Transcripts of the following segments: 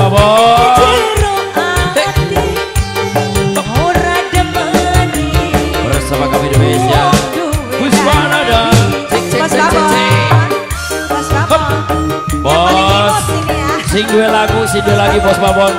Babon. Bersama kami di Indonesia. Puspanada. Bos. Sing dua lagu, sing dua lagi Bos Babon.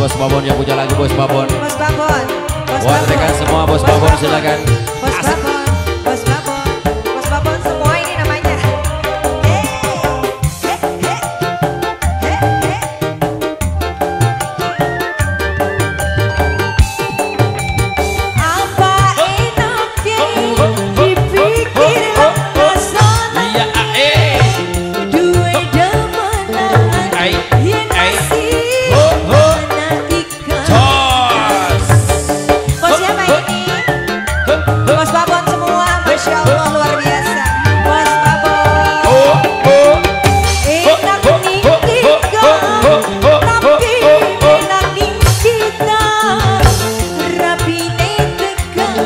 Bos Babon yang punya lagu Bos Babon. Bos Babon. Buat rekan semua Bos Babon silakan. Bos Babon. Bos Babon. Bos Babon semua ini namanya. Apa enaknya dipikir pesona. Iya Dua demenan yang masih Bos Babon semua, Masya Allah luar biasa. Bos Babon enak nih kita, tapi enak nih kita. Rapi nih tekan,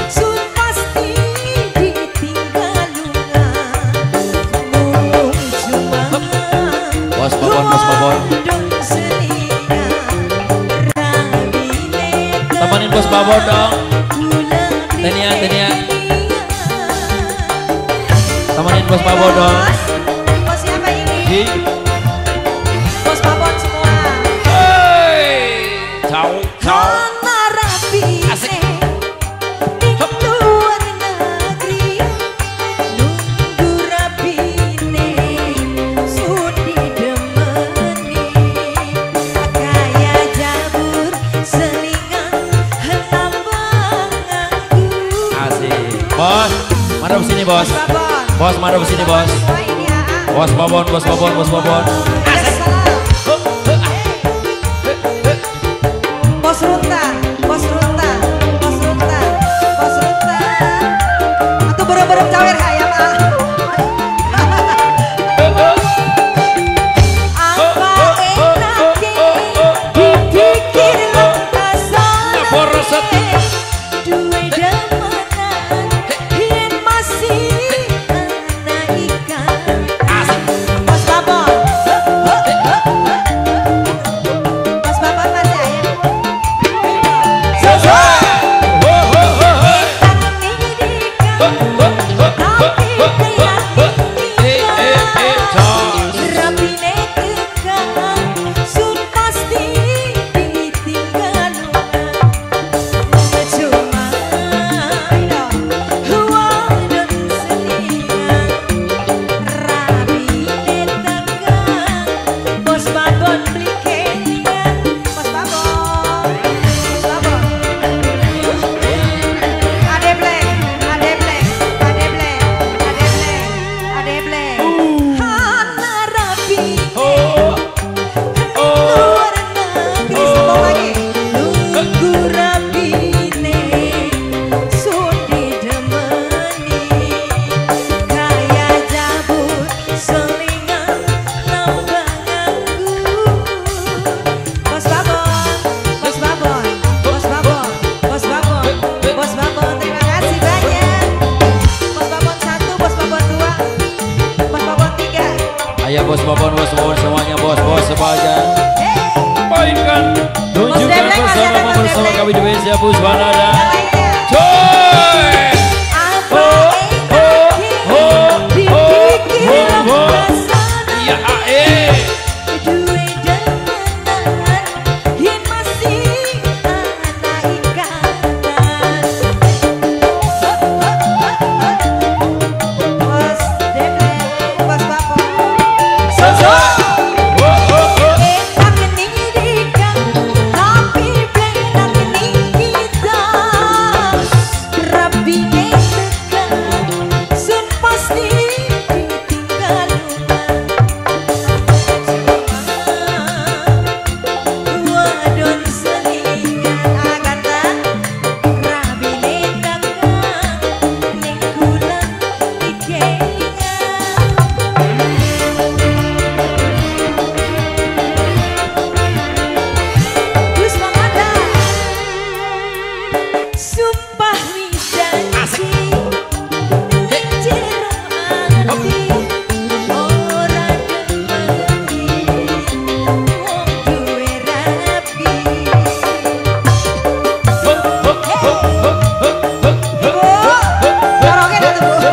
sun pasti ditinggal lunga. Bos Babon, Bos Babon. Temenin Bos Babon dong. Tania. Temenin Bos Babon dong. Bos siapa ini? Bos Babon semua. Hey, ciao. Mana rapi Asik. di luar negeri, nunggu rapi sudi demeni, kaya jabur selingan lambang aku. Asik. Bos, madep sini Bos. Bos madep sini Bos. Bos Babon, Bos Babon, Bos Babon. Asik. Bos Runta, Bos Runta, Bos Runta, Bos Runta. Atau berem-berem cawer ya Pak. Apa enaknya dipikir lokasana. Dua demenan yang masih anak ikan. Bos Babon. Bos Babon masih ayam. Bos Babon beli kelingan. Bos Babon. Bos Babon. Ade blek, ade blek, ade blek, ade blek, ade blek. Hana rapi. Luar negeri sambung lagi. Nunggu rapi sudi demeni, kaya jabur selingan lambang aku. Bos Babon, Bos Babon, Bos Babon, Bos Babon, Bos Babon, terima kasih banyak. Bos Babon 1, Bos Babon 2, Bos Babon 3. Ayo Bos Babon semuanya Bos semuanya. Mainkan, tunjukkan bersama kami di Indonesia Puspanada. Coy. Apa enaknya dipikir lokasana. Iya Dua demenan yang masih anak ikatan. Bos Deblek, Bos Babon. Enak nih dikang, tapi enak nih kita. Sumpah wijanji jero ati ora mengerti wong duwe rapi. Karaoke dah tuh, Bu.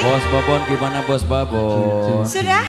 Bos Babon gimana Bos Babon? Sudah?